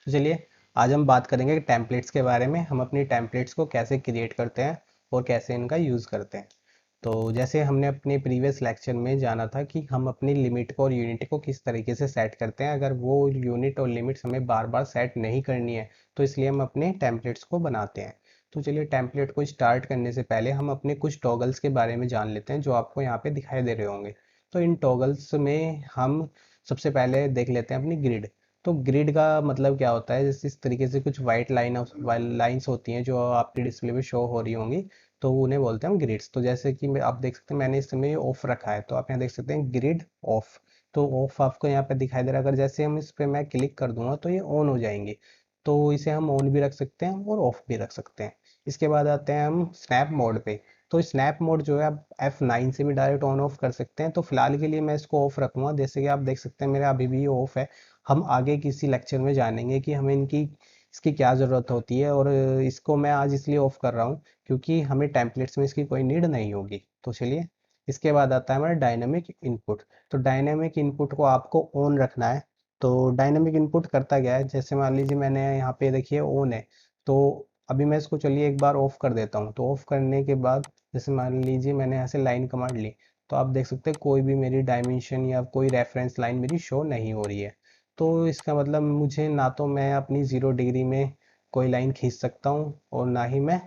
तो चलिए आज हम बात करेंगे टेम्पलेट्स के बारे में। हम अपनी टेम्पलेट्स को कैसे क्रिएट करते हैं और कैसे इनका यूज़ करते हैं। तो जैसे हमने अपने प्रीवियस लेक्चर में जाना था कि हम अपनी लिमिट को और यूनिट को किस तरीके से सेट करते हैं। अगर वो यूनिट और लिमिट्स हमें बार बार सेट नहीं करनी है तो इसलिए हम अपने टेम्पलेट्स को बनाते हैं। तो चलिए टेम्पलेट को स्टार्ट करने से पहले हम अपने कुछ टॉगल्स के बारे में जान लेते हैं जो आपको यहाँ पे दिखाई दे रहे होंगे। तो इन टॉगल्स में हम सबसे पहले देख लेते हैं अपनी ग्रिड। तो ग्रिड का मतलब क्या होता है, जैसे इस तरीके से कुछ वाइट लाइंस होती हैं जो आपके डिस्प्ले पे शो हो रही होंगी, तो उन्हें बोलते हैं हम ग्रिड्स। तो जैसे कि आप देख सकते हैं मैंने इस समय ऑफ रखा है, तो आप यहाँ देख सकते हैं ग्रिड ऑफ। तो ऑफ आपको यहाँ पे दिखाई दे रहा है। अगर जैसे हम इस पे मैं क्लिक कर दूंगा तो ये ऑन हो जाएंगे। तो इसे हम ऑन भी रख सकते हैं और ऑफ भी रख सकते हैं। इसके बाद आते हैं हम स्नैप मोड पे। तो स्नैप मोड जो है आप F9 से भी डायरेक्ट ऑन ऑफ कर सकते हैं। तो फिलहाल के लिए मैं इसको ऑफ रखूंगा। जैसे कि आप देख सकते हैं मेरा अभी भी ऑफ है। हम आगे किसी लेक्चर में जानेंगे कि हमें इसकी क्या ज़रूरत होती है, और इसको मैं आज इसलिए ऑफ कर रहा हूँ क्योंकि हमें टेम्पलेट्स में इसकी कोई नीड नहीं होगी। तो चलिए इसके बाद आता है हमारा डायनेमिक इनपुट। तो डायनेमिक इनपुट को आपको ऑन रखना है। तो डायनेमिक इनपुट करता क्या है, जैसे मान लीजिए मैंने यहाँ पे देखिए ऑन है। तो अभी मैं इसको चलिए एक बार ऑफ कर देता हूँ। तो ऑफ करने के बाद जैसे मान लीजिए मैंने यहाँ से लाइन कमांड ली, तो आप देख सकते हैं कोई भी मेरी डायमेंशन या कोई रेफरेंस लाइन मेरी शो नहीं हो रही है। तो इसका मतलब मुझे ना तो मैं अपनी 0 डिग्री में कोई लाइन खींच सकता हूँ और ना ही मैं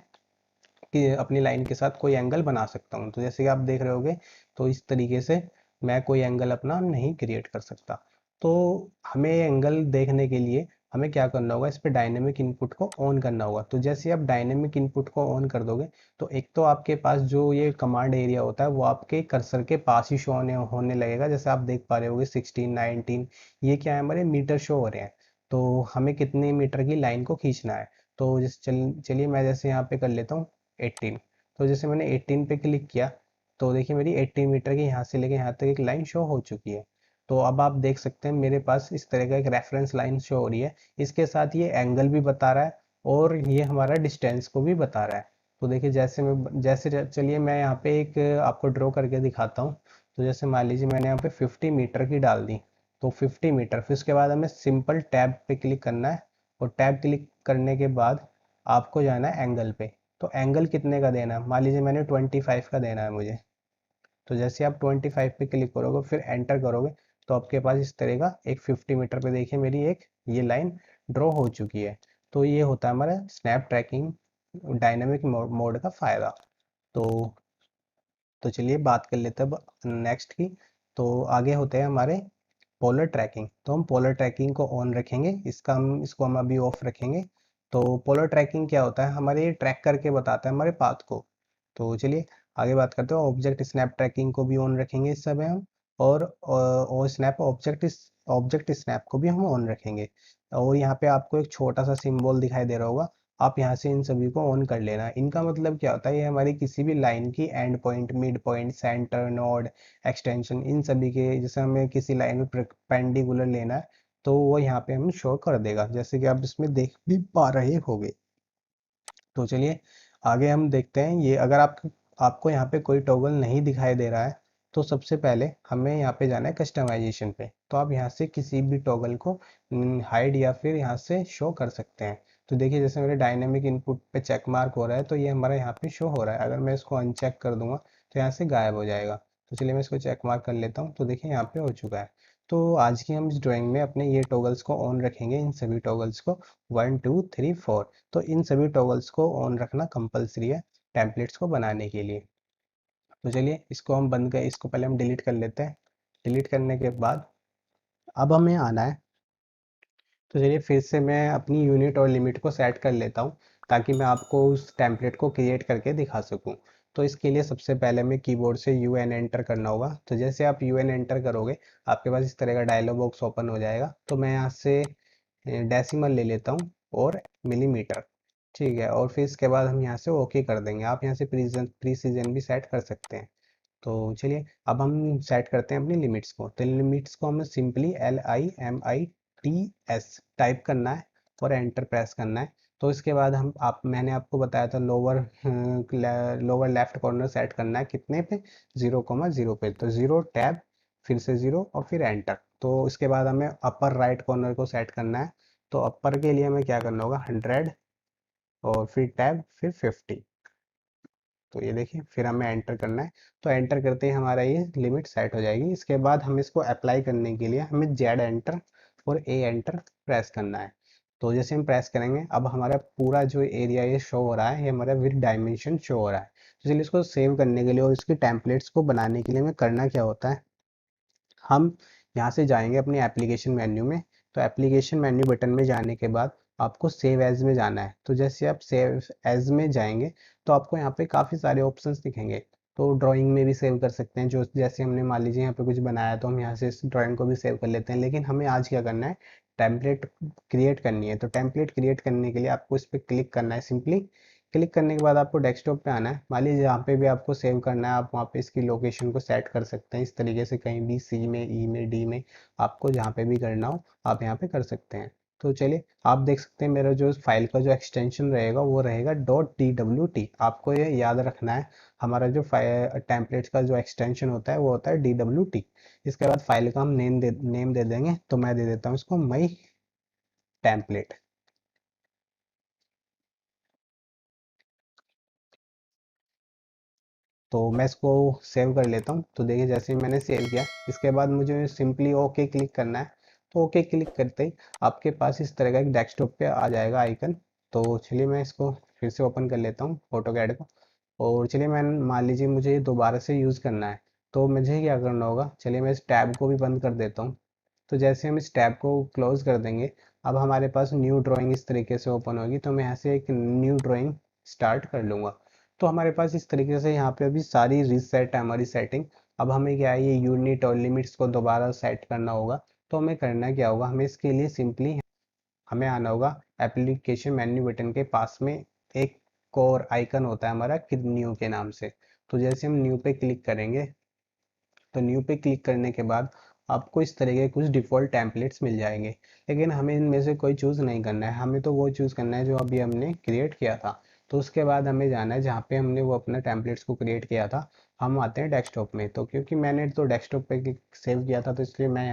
कि अपनी लाइन के साथ कोई एंगल बना सकता हूँ। तो जैसे कि आप देख रहे होगे, तो इस तरीके से मैं कोई एंगल अपना नहीं क्रिएट कर सकता। तो हमें एंगल देखने के लिए हमें क्या करना होगा, इस पे डायनेमिक इनपुट को ऑन करना होगा। तो जैसे आप डायनेमिक इनपुट को ऑन कर दोगे तो एक तो आपके पास जो ये कमांड एरिया होता है वो आपके कर्सर के पास ही शो होने लगेगा। जैसे आप देख पा रहे होगे 16, 19, ये क्या है, हमारे मीटर शो हो रहे हैं। तो हमें कितने मीटर की लाइन को खींचना है। तो चलिए मैं जैसे यहाँ पे कर लेता हूँ 18। तो जैसे मैंने 18 पे क्लिक किया तो देखिए मेरी 18 मीटर की यहाँ से लेके यहाँ तक एक लाइन शो हो चुकी है। तो अब आप देख सकते हैं मेरे पास इस तरह का एक रेफरेंस लाइन शो हो रही है। इसके साथ ये एंगल भी बता रहा है और ये हमारा डिस्टेंस को भी बता रहा है। तो देखिए चलिए मैं यहाँ पे एक आपको ड्रॉ करके दिखाता हूँ। तो जैसे मान लीजिए मैंने यहाँ पे 50 मीटर की डाल दी। तो 50 मीटर, फिर उसके बाद हमें सिंपल टैब पे क्लिक करना है। और टैब क्लिक करने के बाद आपको जाना है एंगल पे। तो एंगल कितने का देना है, मान लीजिए मैंने 25 का देना है मुझे। तो जैसे आप 25 पे क्लिक करोगे फिर एंटर करोगे तो आपके पास इस तरह का एक 50 मीटर पे देखिए मेरी एक ये लाइन ड्रॉ हो चुकी है। तो ये होता है हमारा स्नैप ट्रैकिंग डायनामिक मोड का फ़ायदा। तो तो चलिए बात कर लेते हैं अब नेक्स्ट की। तो आगे होते हैं हमारे पोलर ट्रैकिंग। तो हम पोलर ट्रैकिंग को ऑन रखेंगे, इसको हम अभी ऑफ रखेंगे। तो पोलर ट्रैकिंग क्या होता है, हमारे ये ट्रैक करके बताता है हमारे पाथ को। तो चलिए आगे बात करते हैं। ऑब्जेक्ट स्नैप ट्रैकिंग को भी ऑन रखेंगे इस समय हम। और स्नैप ऑब्जेक्ट स्नैप को भी हम ऑन रखेंगे। और यहाँ पे आपको एक छोटा सा सिंबल दिखाई दे रहा होगा, आप यहाँ से इन सभी को ऑन कर लेना। इनका मतलब क्या होता है, ये हमारी किसी भी लाइन की end point, mid point, centre, node, extension, इन सभी के, जैसे हमें किसी लाइन में परपेंडिकुलर लेना है तो वो यहाँ पे हमें शो कर देगा, जैसे कि आप इसमें देख भी पा रहे होगे। तो चलिए आगे हम देखते हैं। ये अगर आपको यहाँ पे कोई टॉगल नहीं दिखाई दे रहा है तो सबसे पहले हमें यहाँ पे जाना है कस्टमाइजेशन पे। तो आप यहाँ से किसी भी टॉगल को हाइड या फिर यहाँ से शो कर सकते हैं। तो देखिए जैसे मेरे डायनेमिक इनपुट पे चेक मार्क हो रहा है तो ये हमारा यहाँ पे शो हो रहा है। अगर मैं इसको अनचेक कर दूंगा तो यहाँ से गायब हो जाएगा। तो चलिए मैं इसको चेक मार्क कर लेता हूँ। तो देखिए यहाँ पे हो चुका है। तो आज की हम इस ड्राइंग में अपने ये टॉगल्स को ऑन रखेंगे, इन सभी टॉगल्स को 1 2 3 4। तो इन सभी टॉगल्स को ऑन रखना कंपलसरी है टेम्पलेट्स को बनाने के लिए। तो चलिए इसको हम बंद कर, इसको पहले हम डिलीट कर लेते हैं। डिलीट करने के बाद अब हमें आना है। तो चलिए फिर से मैं अपनी यूनिट और लिमिट को सेट कर लेता हूँ ताकि मैं आपको उस टेम्पलेट को क्रिएट करके दिखा सकूँ। तो इसके लिए सबसे पहले हमें कीबोर्ड से UN एंटर करना होगा। तो जैसे आप UN एंटर करोगे आपके पास इस तरह का डायलॉग बॉक्स ओपन हो जाएगा। तो मैं यहाँ से डेसिमल ले लेता हूँ और मिलीमीटर, ठीक है। और फिर इसके बाद हम यहाँ से ओके कर देंगे। आप यहाँ से प्रीसीजन भी सेट कर सकते हैं। तो चलिए अब हम सेट करते हैं अपनी लिमिट्स को। तो लिमिट्स को हमें सिंपली LIMITS टाइप करना है और एंटर प्रेस करना है। तो इसके बाद मैंने आपको बताया था लोअर लेफ्ट कॉर्नर सेट करना है कितने पे, 0,0 पे। तो 0 टैब, फिर से 0 और फिर एंटर। तो इसके बाद हमें अपर राइट कॉर्नर को सेट करना है। तो अपर के लिए हमें क्या करना होगा, 100 और फिर टैब फिर 50। तो ये देखिए फिर हमें एंटर करना है। तो एंटर करते ही हमारा ये लिमिट सेट हो जाएगी। इसके बाद हम इसको अप्लाई करने के लिए हमें जेड एंटर और ए एंटर प्रेस करना है। तो जैसे हम प्रेस करेंगे अब हमारा पूरा जो एरिया ये शो हो रहा है, ये हमारा विद डायमेंशन शो हो रहा है। तो चलिए इसको सेव करने के लिए और इसकी टेम्पलेट्स को बनाने के लिए हमें करना क्या होता है, हम यहाँ से जाएंगे अपनी एप्लीकेशन मेन्यू में। तो एप्लीकेशन मेन्यू बटन में जाने के बाद आपको सेव एज में जाना है। तो जैसे आप सेव एज में जाएंगे तो आपको यहाँ पे काफ़ी सारे ऑप्शंस दिखेंगे। तो ड्राइंग में भी सेव कर सकते हैं, जो जैसे हमने मान लीजिए यहाँ पे कुछ बनाया तो हम यहाँ से इस ड्राइंग को भी सेव कर लेते हैं। लेकिन हमें आज क्या करना है, टेम्पलेट क्रिएट करनी है। तो टेम्पलेट क्रिएट करने के लिए आपको इस पर क्लिक करना है। सिंपली क्लिक करने के बाद आपको डेस्कटॉप पे आना है। मान लीजिए जहाँ पे भी आपको सेव करना है आप वहाँ पे इसकी लोकेशन को सेट कर सकते हैं इस तरीके से, कहीं भी सी में, ई में, डी में, आपको जहाँ पे भी करना हो आप यहाँ पे कर सकते हैं। तो चलिए आप देख सकते हैं मेरा जो फाइल का जो एक्सटेंशन रहेगा वो रहेगा .dwt। आपको ये याद रखना है, हमारा जो टेम्पलेट्स का जो एक्सटेंशन होता है वो होता है DWT। इसके बाद फाइल का हम नेम दे देंगे। तो मैं दे देता हूँ इसको माई टेम्पलेट। तो मैं इसको सेव कर लेता हूँ। तो देखिए जैसे ही मैंने सेव किया इसके बाद मुझे सिंपली ओके क्लिक करना है। तो ओके क्लिक करते ही आपके पास इस तरह का एक डेस्कटॉप पे आ जाएगा आइकन। तो चलिए मैं इसको फिर से ओपन कर लेता हूँ ऑटोकैड को। और चलिए मैं मान लीजिए मुझे ये दोबारा से यूज़ करना है। तो मुझे क्या करना होगा, चलिए मैं इस टैब को भी बंद कर देता हूँ। तो जैसे हम इस टैब को क्लोज कर देंगे अब हमारे पास न्यू ड्राइंग इस तरीके से ओपन होगी। तो मैं यहाँ से एक न्यू ड्राइंग स्टार्ट कर लूँगा। तो हमारे पास इस तरीके से यहाँ पे अभी सारी रीसेट है हमारी सेटिंग। अब हमें क्या है, ये यूनिट और लिमिट्स को दोबारा सेट करना होगा। तो हमें करना क्या होगा, हमें इसके लिए सिंपली हमें आना होगा एप्लीकेशन मेन्यू बटन के पास में एक और आइकन होता है हमारा न्यू के नाम से। तो जैसे हम न्यू पे क्लिक करेंगे तो न्यू पे क्लिक करने के बाद आपको इस तरह के कुछ डिफ़ॉल्ट टेम्पलेट्स मिल जाएंगे। लेकिन हमें इनमें से कोई चूज़ नहीं करना है, हमें तो वो चूज़ करना है जो अभी हमने क्रिएट किया था। तो उसके बाद हमें जाना है जहाँ पे हमने वो अपना टेम्पलेट्स को क्रिएट किया था। हम आते हैं डेस्कटॉप में। तो क्योंकि मैंने तो डेस्कटॉप पे सेव किया था तो इसलिए मैं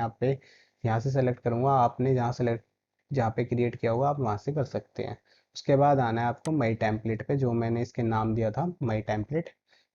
यहाँ से सेलेक्ट करूँगा। आपने जहाँ पे क्रिएट किया होगा आप वहाँ से कर सकते हैं। उसके बाद आना है आपको माई टेम्पलेट पे, जो मैंने इसके नाम दिया था माई टेम्पलेट।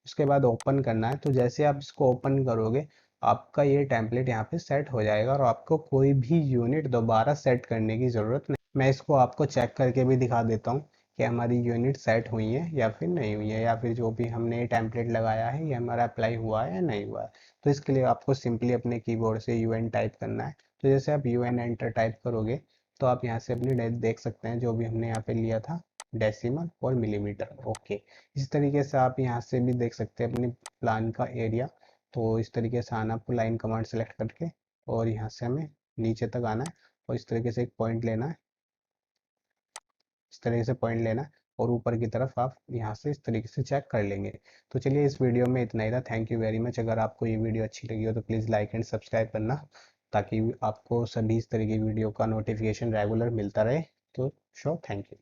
उसके बाद ओपन करना है। तो जैसे आप इसको ओपन करोगे आपका ये टेम्पलेट यहाँ पे सेट हो जाएगा और आपको कोई भी यूनिट दोबारा सेट करने की ज़रूरत नहीं। मैं इसको आपको चेक करके भी दिखा देता हूँ कि हमारी यूनिट सेट हुई है या फिर नहीं हुई है, या फिर जो भी हमने टेम्पलेट लगाया है ये हमारा अप्लाई हुआ है या नहीं हुआ है। तो इसके लिए आपको सिंपली अपने कीबोर्ड से UN टाइप करना है। तो जैसे आप UN एंटर टाइप करोगे तो आप यहाँ से अपनी देख सकते हैं जो भी हमने यहाँ पे लिया था, डेसिमल और मिलीमीटर। ओके, इस तरीके से आप यहाँ से भी देख सकते हैं अपनी प्लान का एरिया। तो इस तरीके से आना आपको, लाइन कमांड सेलेक्ट करके और यहाँ से हमें नीचे तक आना है और इस तरीके से एक पॉइंट लेना है। इस तरीके से पॉइंट लेना है और ऊपर की तरफ आप यहाँ से इस तरीके से चेक कर लेंगे। तो चलिए इस वीडियो में इतना ही था। Thank you very much. अगर आपको ये वीडियो अच्छी लगी हो तो प्लीज़ लाइक एंड सब्सक्राइब करना, ताकि आपको सभी इस तरह की वीडियो का नोटिफिकेशन रेगुलर मिलता रहे। तो थैंक यू।